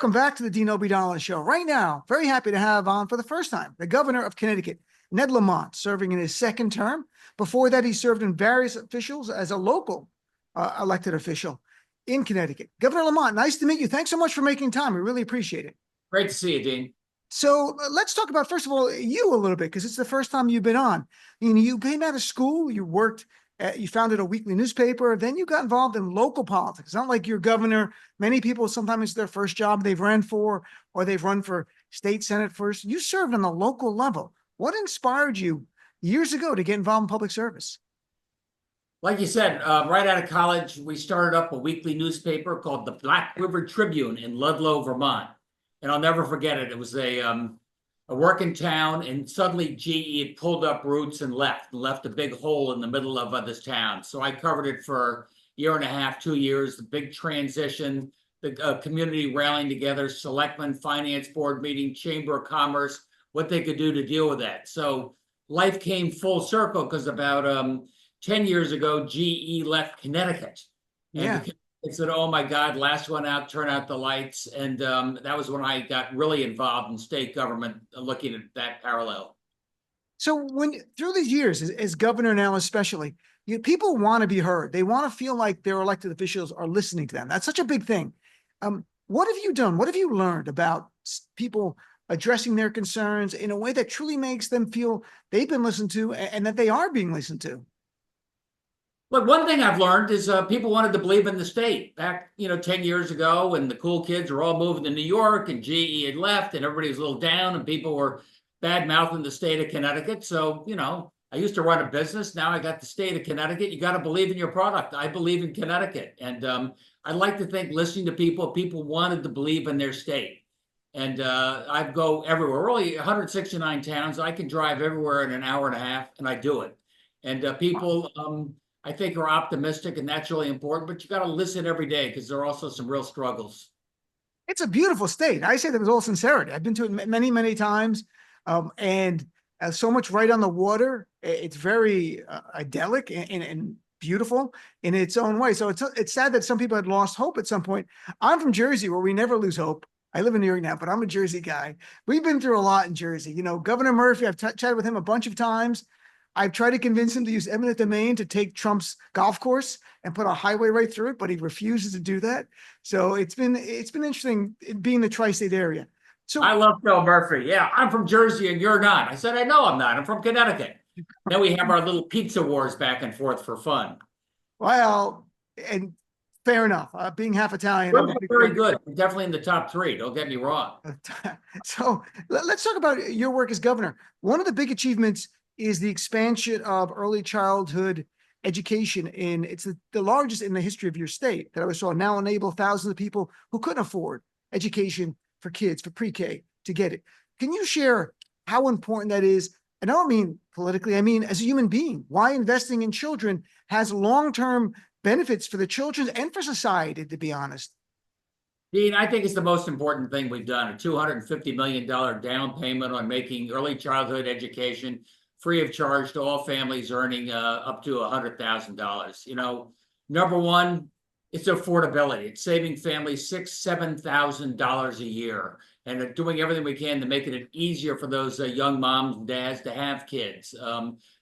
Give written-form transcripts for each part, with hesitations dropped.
Welcome back to the Dean Obeidallah Show. Right now, very happy to have on for the first time the governor of Connecticut, Ned Lamont, serving in his second term. Before that, he served in various officials as a local elected official in Connecticut. Governor Lamont, nice to meet you. Thanks so much for making time. We really appreciate it. Great to see you, Dean. So let's talk about, first of all, you a little bit, because it's the first time you've been on. You came out of school, you worked, you founded a weekly newspaper, then you got involved in local politics. It's not like you're governor. Many people, sometimes it's their first job they've ran for, or they've run for state senate first. You served on the local level. What inspired you years ago to get involved in public service? Like you said, right out of college, we started up a weekly newspaper called the Black River Tribune in Ludlow, Vermont. And I'll never forget it. It was a working town, and suddenly GE had pulled up roots and left a big hole in the middle of this town. So I covered it for a year and a half, 2 years, the big transition, the community rallying together, selectmen, finance board meeting, chamber of commerce, what they could do to deal with that. So life came full circle because about 10 years ago, GE left Connecticut. And it said, oh my God, last one out, turn out the lights. And that was when I got really involved in state government, looking at that parallel. So through these years, as governor now especially, people want to be heard. They want to feel like their elected officials are listening to them. That's such a big thing. What have you done? What have you learned about people addressing their concerns in a way that truly makes them feel they've been listened to and that they are being listened to? Look, one thing I've learned is people wanted to believe in the state. Back, 10 years ago, when the cool kids were all moving to New York and GE had left and everybody was a little down and people were bad-mouthing the state of Connecticut. So, I used to run a business. Now I got the state of Connecticut. You got to believe in your product. I believe in Connecticut. And I like to think, listening to people wanted to believe in their state. And I go everywhere. We're only 169 towns. I can drive everywhere in an hour and a half, and I do it. And people... I think are optimistic, and that's really important, but you got to listen every day because there are also some real struggles. It's a beautiful state. I say that with all sincerity. I've been to it many, many times, and so much right on the water. It's very idyllic and beautiful in its own way. So it's sad that some people had lost hope at some point. I'm from Jersey, where we never lose hope. I live in New York now, but I'm a Jersey guy. We've been through a lot in Jersey. Governor Murphy, I've chatted with him a bunch of times. I've tried to convince him to use eminent domain to take Trump's golf course and put a highway right through it, but he refuses to do that. So it's been interesting being the tri-state area. So I love Phil Murphy. Yeah, I'm from Jersey and you're not. I said, I know I'm not. I'm from Connecticut. Then we have our little pizza wars back and forth for fun. Well, and fair enough. Being half Italian, we're very good. We're definitely in the top 3. Don't get me wrong. So let's talk about your work as governor. One of the big achievements is the expansion of early childhood education. It's the largest in the history of your state that I saw, now enable thousands of people who couldn't afford education for kids, for pre-K, to get it. Can you share how important that is? And I don't mean politically, I mean as a human being, why investing in children has long-term benefits for the children and for society, to be honest. Dean, I think it's the most important thing we've done, a $250 million down payment on making early childhood education free of charge to all families earning up to $100,000. Number one, it's affordability. It's saving families $6,000, $7,000 a year, and doing everything we can to make it easier for those young moms and dads to have kids.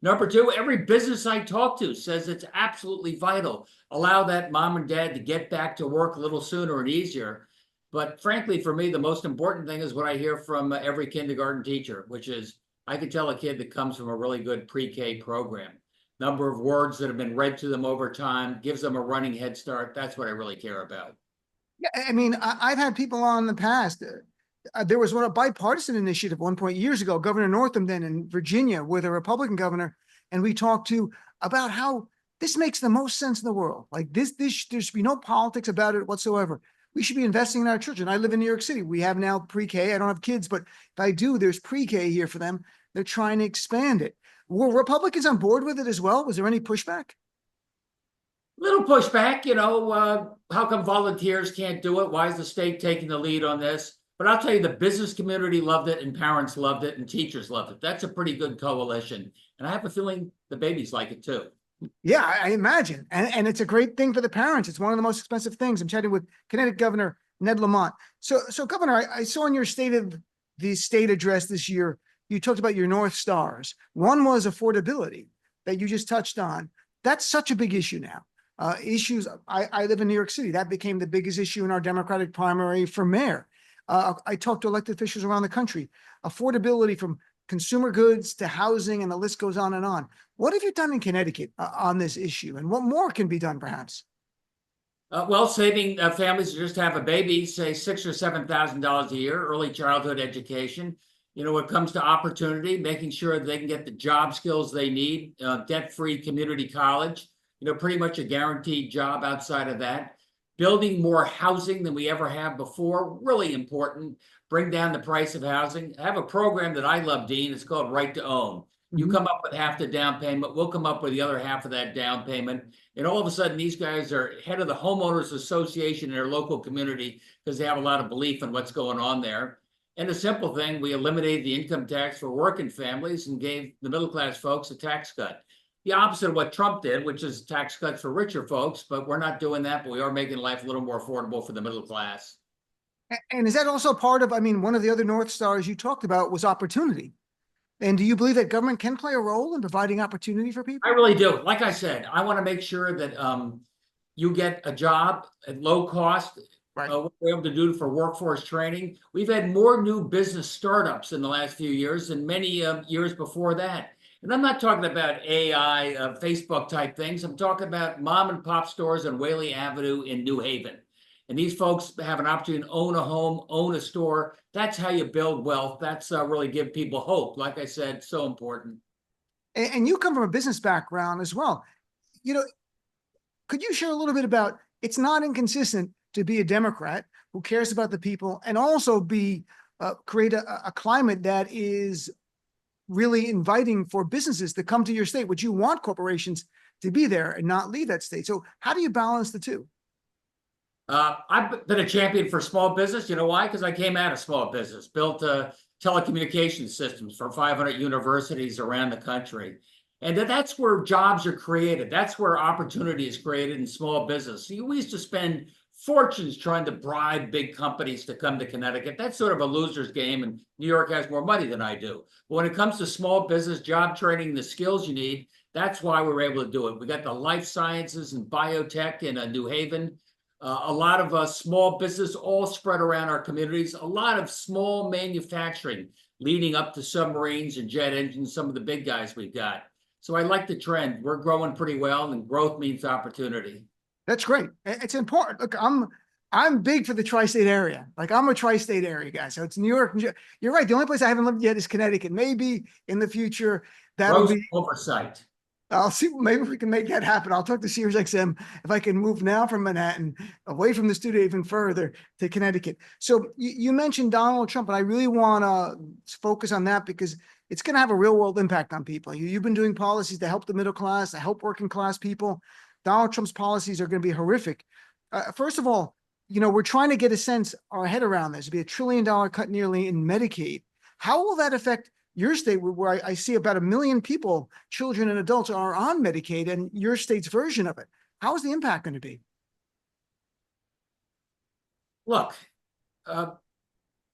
Number two, every business I talk to says it's absolutely vital. Allow that mom and dad to get back to work a little sooner and easier. But frankly, for me, the most important thing is what I hear from every kindergarten teacher, which is, I could tell a kid that comes from a really good pre-K program. Number of words that have been read to them over time, gives them a running head start. That's what I really care about. Yeah, I mean, I've had people on in the past. There was a bipartisan initiative at one point years ago, Governor Northam then in Virginia with a Republican governor, and we talked about how this makes the most sense in the world. Like this there should be no politics about it whatsoever. We should be investing in our children. I live in New York City. We have now pre-K. I don't have kids, but if I do, there's pre-K here for them. They're trying to expand it. Were Republicans on board with it as well? Was there any pushback? Little pushback, how come volunteers can't do it? Why is the state taking the lead on this? But I'll tell you, the business community loved it, and parents loved it, and teachers loved it. That's a pretty good coalition. And I have a feeling the babies like it too. Yeah, I imagine. And it's a great thing for the parents. It's one of the most expensive things. I'm chatting with Connecticut Governor Ned Lamont. So Governor, I saw in your State of the State address this year, you talked about your North Stars. One was affordability that you just touched on. That's such a big issue now. Issues, I live in New York City. That became the biggest issue in our Democratic primary for mayor. I talked to elected officials around the country. Affordability from consumer goods to housing, and the list goes on and on. What have you done in Connecticut on this issue, and what more can be done, perhaps? Well, saving families to just have a baby, say $6,000 or $7,000 a year, early childhood education. You know, when it comes to opportunity, making sure they can get the job skills they need, debt-free community college, you know, pretty much a guaranteed job outside of that. Building more housing than we ever have before, really important. Bring down the price of housing. I have a program that I love, Dean. It's called Right to Own. You come up with half the down payment, we'll come up with the other half of that down payment. And all of a sudden, these guys are head of the homeowners association in their local community because they have a lot of belief in what's going on there. And the simple thing, we eliminated the income tax for working families and gave the middle class folks a tax cut. The opposite of what Trump did, which is tax cuts for richer folks, but we're not doing that, but we are making life a little more affordable for the middle class. And is that also part of, I mean, one of the other North Stars you talked about was opportunity. And do you believe that government can play a role in providing opportunity for people? I really do. Like I said, I want to make sure that you get a job at low cost. Right. What we're able to do for workforce training. We've had more new business startups in the last few years than many years before that. And I'm not talking about AI, Facebook type things. I'm talking about mom and pop stores on Whaley Avenue in New Haven. And these folks have an opportunity to own a home, own a store. That's how you build wealth. That's really give people hope. Like I said, so important. And you come from a business background as well. You know, could you share a little bit about, it's not inconsistent to be a Democrat who cares about the people and also be create a climate that is really inviting for businesses to come to your state, which you want corporations to be there and not leave that state. So how do you balance the two? I've been a champion for small business. You know why? Because I came out of small business, built telecommunications systems for 500 universities around the country. And that's where jobs are created. That's where opportunity is created in small business. So we used to spend fortunes trying to bribe big companies to come to Connecticut. That's sort of a loser's game, and New York has more money than I do. But when it comes to small business, job training, the skills you need, that's why we were able to do it. We got the life sciences and biotech in New Haven. A lot of small business all spread around our communities. A lot of small manufacturing leading up to submarines and jet engines, some of the big guys we've got. So I like the trend. We're growing pretty well, and growth means opportunity. That's great. It's important. Look, I'm big for the tri-state area. Like, I'm a tri-state area guy. So it's New York. You're right. The only place I haven't lived yet is Connecticut. Maybe in the future that'll be oversight. I'll see. Maybe we can make that happen. I'll talk to SiriusXM if I can move now from Manhattan away from the studio even further to Connecticut. So you mentioned Donald Trump, and I really want to focus on that because it's going to have a real world impact on people. You've been doing policies to help the middle class, to help working class people. Donald Trump's policies are going to be horrific. First of all, you know, we're trying to get a sense, our head around this. It'll be $1 trillion cut nearly in Medicaid. How will that affect your state, where I see about 1 million people, children and adults, are on Medicaid, and your state's version of it? How is the impact going to be? Look,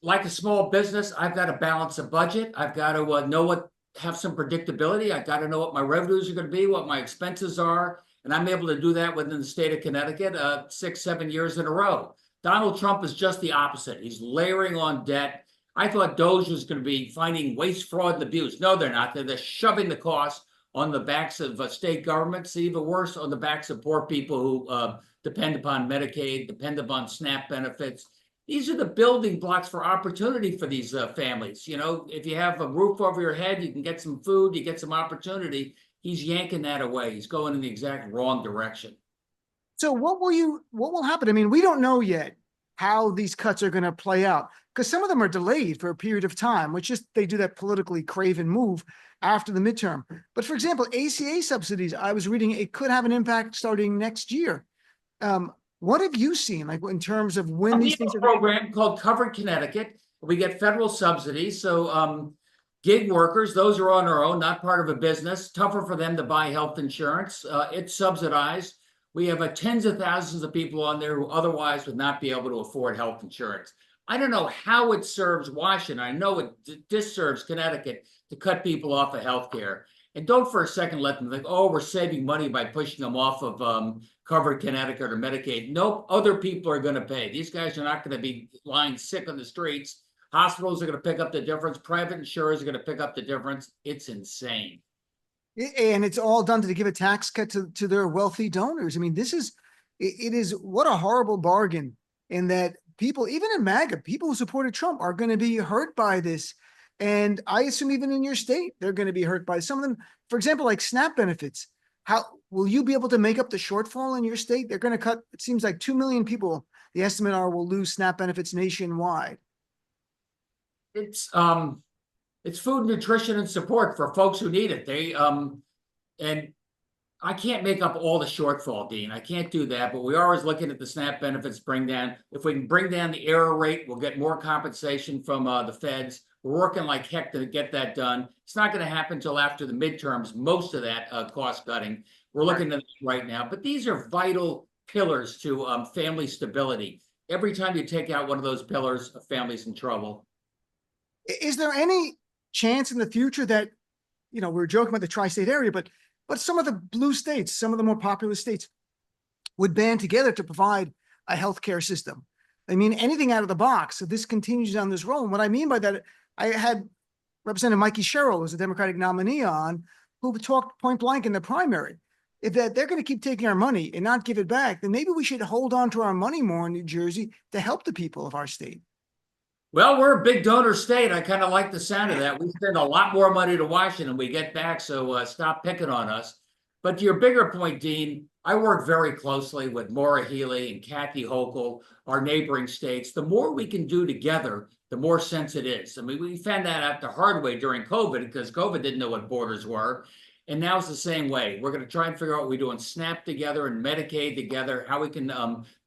like a small business, I've got to balance a budget. I've got to have some predictability. I've got to know what my revenues are going to be, what my expenses are. And I'm able to do that within the state of Connecticut 6-7 years in a row. Donald Trump is just the opposite. He's layering on debt. I thought DOGE was going to be finding waste, fraud, and abuse. No, they're not. They're shoving the cost on the backs of state governments, even worse, on the backs of poor people who depend upon Medicaid, depend upon SNAP benefits. These are the building blocks for opportunity for these families. You know, if you have a roof over your head, you can get some food, you get some opportunity. He's yanking that away. He's going in the exact wrong direction. So what will happen? I mean, we don't know yet how these cuts are going to play out, because some of them are delayed for a period of time, which is they do that politically craven move after the midterm. But for example, ACA subsidies, I was reading, it could have an impact starting next year. What have you seen, like, in terms of when these things are? We have a program called Covered Connecticut. We get federal subsidies. So gig workers, those are on their own, not part of a business, tougher for them to buy health insurance. It's subsidized. We have tens of thousands of people on there who otherwise would not be able to afford health insurance. I don't know how it serves Washington. I know it disserves Connecticut to cut people off of health care. And don't for a second let them think, oh, we're saving money by pushing them off of covered Connecticut or Medicaid. Nope, other people are going to pay. These guys are not going to be lying sick on the streets. Hospitals are going to pick up the difference. Private insurers are going to pick up the difference. It's insane. And it's all done to give a tax cut to their wealthy donors. I mean, it is what a horrible bargain in that people, even in MAGA, people who supported Trump are going to be hurt by this. And I assume even in your state, they're going to be hurt by some of them. For example, like SNAP benefits. How will you be able to make up the shortfall in your state? They're going to cut, it seems like 2 million people, the estimate are, will lose SNAP benefits nationwide. It's food, nutrition, and support for folks who need it. And I can't make up all the shortfall, Dean. I can't do that, but we are always looking at the SNAP benefits bring down. If we can bring down the error rate, we'll get more compensation from the feds. We're working like heck to get that done. It's not going to happen until after the midterms, most of that cost cutting. We're looking at it right now, but these are vital pillars to family stability. Every time you take out one of those pillars, a family's in trouble. Is there any chance in the future that, we're joking about the tri-state area, but some of the blue states, some of the more populous states would band together to provide a healthcare system? I mean, anything out of the box. So this continues on this road. And what I mean by that, I had Representative Mikey Sherrill, who's a Democratic nominee who talked point blank in the primary. If they're going to keep taking our money and not give it back, then maybe we should hold on to our money more in New Jersey to help the people of our state. Well, we're a big donor state. I kind of like the sound of that. We send a lot more money to Washington we get back, so stop picking on us. But to your bigger point, Dean, I work very closely with Maura Healey and Kathy Hochul, our neighboring states. The more we can do together, the more sense it is. I mean, we found that out the hard way during COVID because COVID didn't know what borders were. And now it's the same way. We're going to try and figure out what we do on SNAP together and Medicaid together, how we can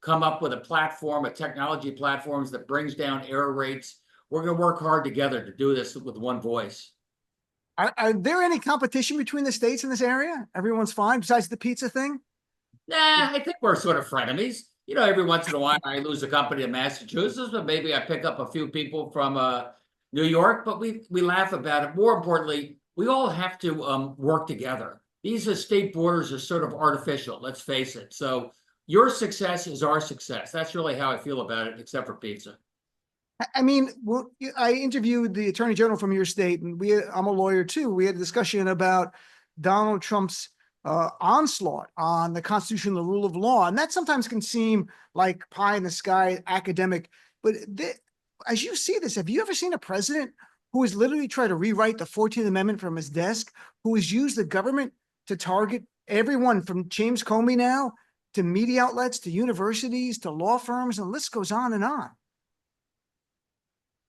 come up with a platform, a technology platforms that brings down error rates. We're going to work hard together to do this with one voice. Are there any competition between the states in this area? Everyone's fine besides the pizza thing? Nah, I think we're sort of frenemies. Every once in a while I lose a company in Massachusetts, but maybe I pick up a few people from New York, but we laugh about it. More importantly, we all have to work together. These state borders are sort of artificial, let's face it. So your success is our success. That's really how I feel about it, except for pizza. I mean, I interviewed the attorney general from your state, and I'm a lawyer too. We had a discussion about Donald Trump's onslaught on the Constitution, the rule of law. And that sometimes can seem like pie in the sky academic. But as you see this, have you ever seen a president who has literally tried to rewrite the 14th Amendment from his desk, who has used the government to target everyone from James Comey now to media outlets, to universities, to law firms, and the list goes on and on?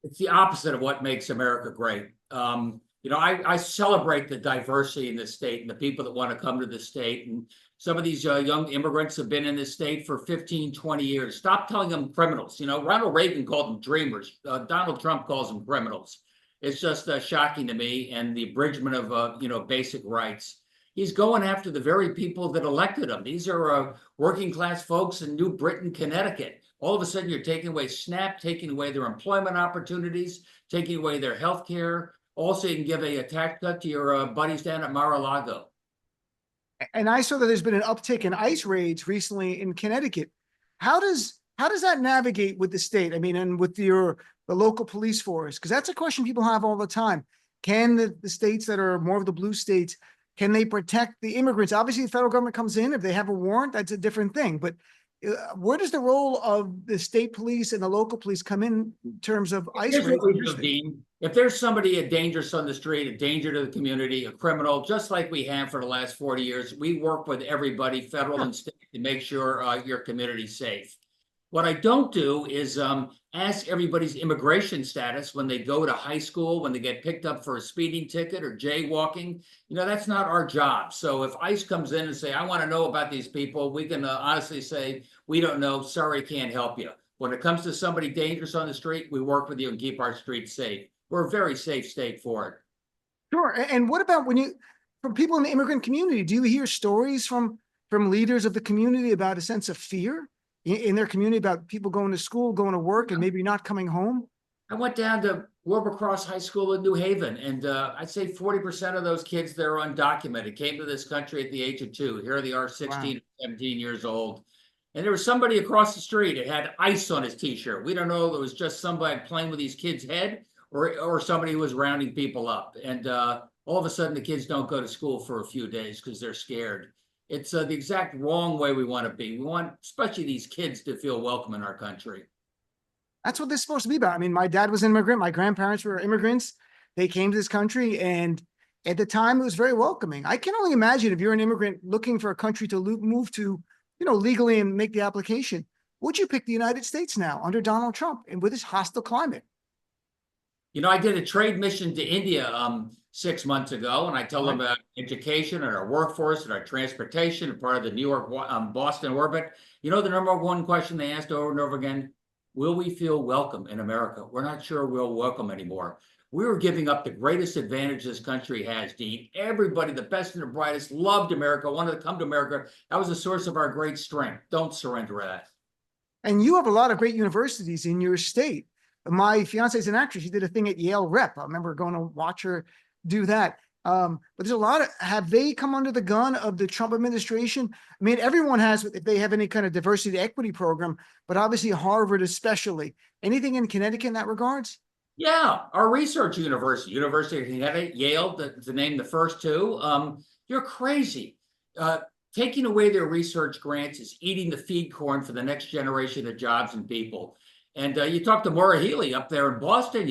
It's the opposite of what makes America great. I celebrate the diversity in this state and the people that want to come to the state. And some of these young immigrants have been in this state for 15, 20 years. Stop telling them criminals. Ronald Reagan called them dreamers. Donald Trump calls them criminals. It's just shocking to me, and the abridgment of basic rights. He's going after the very people that elected him. These are working class folks in New Britain, Connecticut. All of a sudden, you're taking away SNAP, taking away their employment opportunities, taking away their health care. Also, you can give a tax cut to your buddies down at Mar-a-Lago. And I saw that there's been an uptick in ICE raids recently in Connecticut. How does that navigate with the state? I mean, and with the local police force? Because that's a question people have all the time. Can the states that are more of the blue states, can they protect the immigrants? Obviously, the federal government comes in. If they have a warrant, that's a different thing. But where does the role of the state police and the local police come in terms of ICE raids? If there's somebody dangerous on the street, a danger to the community, a criminal, just like we have for the last 40 years, we work with everybody, federal and state, to make sure your community's safe. What I don't do is ask everybody's immigration status when they go to high school, when they get picked up for a speeding ticket or jaywalking. That's not our job. So if ICE comes in and say, I want to know about these people, we can honestly say, we don't know, sorry, can't help you. When it comes to somebody dangerous on the street, we work with you and keep our streets safe. We're a very safe state for it. Sure. And what about from people in the immigrant community? Do you hear stories from from leaders of the community about a sense of fear in their community about people going to school, going to work, and maybe not coming home? I went down to Wilbercross High School in New Haven, and I'd say 40% of those kids there are undocumented, came to this country at the age of 2. Here they are, 16, 17 years old. And there was somebody across the street that had ice on his t-shirt. We don't know if it was just somebody playing with these kids' head or somebody who was rounding people up. And all of a sudden, the kids don't go to school for a few days because they're scared. It's the exact wrong way we want to be. We want, especially these kids, to feel welcome in our country. That's what this is supposed to be about. I mean, my dad was an immigrant. My grandparents were immigrants. They came to this country, and at the time, it was very welcoming. I can only imagine if you're an immigrant looking for a country to move to, legally and make the application, would you pick the United States now under Donald Trump and with this hostile climate? I did a trade mission to India 6 months ago, and I told them about education and our workforce and our transportation and part of the New York, Boston orbit. The number one question they asked over and over again: will we feel welcome in America? We're not sure we'll welcome anymore. We were giving up the greatest advantage this country has, Dean. Everybody, the best and the brightest, loved America, wanted to come to America. That was a source of our great strength. Don't surrender that. And you have a lot of great universities in your state. My fiance is an actress. She did a thing at Yale Rep. I remember going to watch her do that. But there's a lot of, have they come under the gun of the Trump administration? I mean, everyone has, if they have any kind of diversity equity program, but obviously Harvard especially. Anything in Connecticut in that regards? Yeah, our research university of Connecticut, Yale, to name the first two. You're crazy. Taking away their research grants is eating the feed corn for the next generation of jobs and people. And you talk to Maura Healey up there in Boston,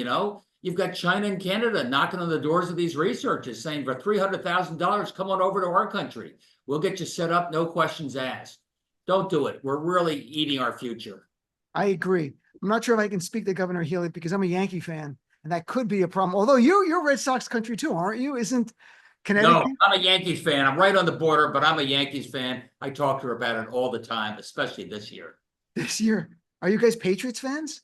you've got China and Canada knocking on the doors of these researchers saying, for $300,000, come on over to our country. We'll get you set up, no questions asked. Don't do it. We're really eating our future. I agree. I'm not sure if I can speak to Governor Healey because I'm a Yankee fan, and that could be a problem. Although you're Red Sox country too, aren't you? Isn't Connecticut? No, I'm a Yankees fan. I'm right on the border, but I'm a Yankees fan. I talk to her about it all the time, especially this year. This year. Are you guys Patriots fans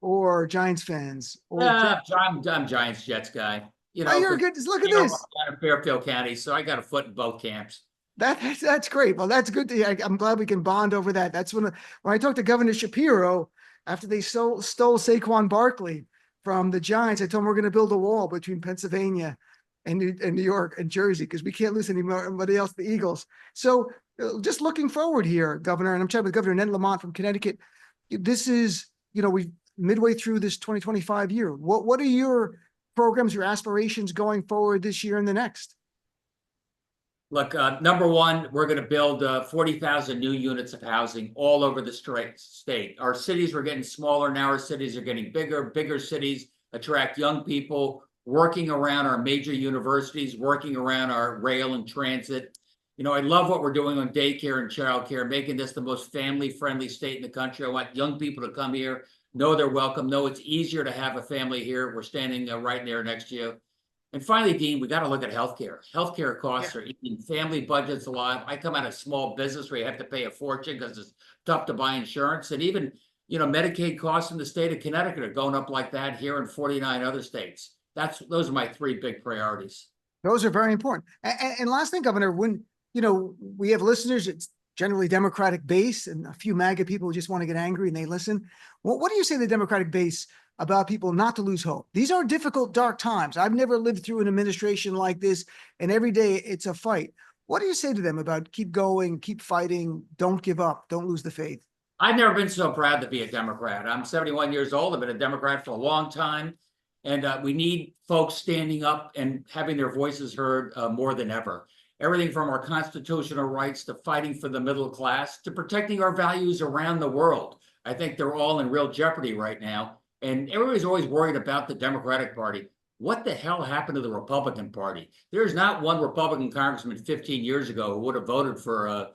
or Giants fans? Or I'm Giants Jets guy. Oh, you're good. Look at this. I'm in Fairfield County, so I got a foot in both camps. That's great. Well, that's good. I'm glad we can bond over that. That's when I talked to Governor Shapiro after they stole Saquon Barkley from the Giants. I told him we're going to build a wall between Pennsylvania and New York and Jersey because we can't lose anybody else, the Eagles. So just looking forward here, Governor, and I'm chatting with Governor Ned Lamont from Connecticut. This is, we midway through this 2025 year. What are your programs, your aspirations going forward this year and the next? Look, number one, we're going to build 40,000 new units of housing all over the state. Our cities are getting smaller now. Our cities are getting bigger. Bigger cities attract young people working around our major universities, working around our rail and transit. I love what we're doing on daycare and childcare, making this the most family-friendly state in the country. I want young people to come here, know they're welcome, know it's easier to have a family here. We're standing right there next to you. And finally, Dean, we got to look at healthcare. Healthcare costs are eating family budgets alive. I come out of small business where you have to pay a fortune because it's tough to buy insurance. And even, Medicaid costs in the state of Connecticut are going up like that here in 49 other states. Those are my 3 big priorities. Those are very important. And last thing, Governor, when, we have listeners, it's generally Democratic base and a few MAGA people who just want to get angry and they listen. What do you say to the Democratic base about people not to lose hope? These are difficult, dark times. I've never lived through an administration like this, and every day it's a fight. What do you say to them about keep going, keep fighting, don't give up, don't lose the faith? I've never been so proud to be a Democrat. I'm 71 years old. I've been a Democrat for a long time. And we need folks standing up and having their voices heard more than ever. Everything from our constitutional rights to fighting for the middle class to protecting our values around the world. I think they're all in real jeopardy right now. And everybody's always worried about the Democratic Party. What the hell happened to the Republican Party? There's not one Republican congressman 15 years ago who would have voted for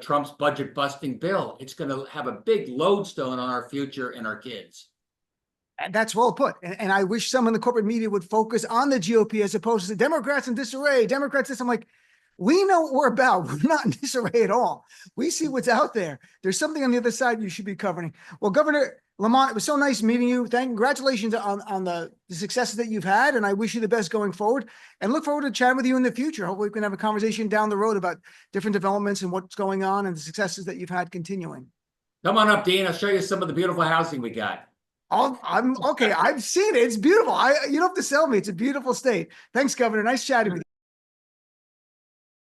Trump's budget busting bill. It's going to have a big lodestone on our future and our kids. And that's well put. And I wish some in the corporate media would focus on the GOP as opposed to the Democrats in disarray, Democrats this. I'm like, we know what we're about. We're not in disarray at all. We see what's out there. There's something on the other side you should be covering. Well, Governor, Lamont, it was so nice meeting you. Congratulations on the successes that you've had, and I wish you the best going forward. And look forward to chatting with you in the future. Hopefully, we can have a conversation down the road about different developments and what's going on and the successes that you've had continuing. Come on up, Dean. I'll show you some of the beautiful housing we got. I'm okay. I've seen it. It's beautiful. You don't have to sell me. It's a beautiful state. Thanks, Governor. Nice chatting with you.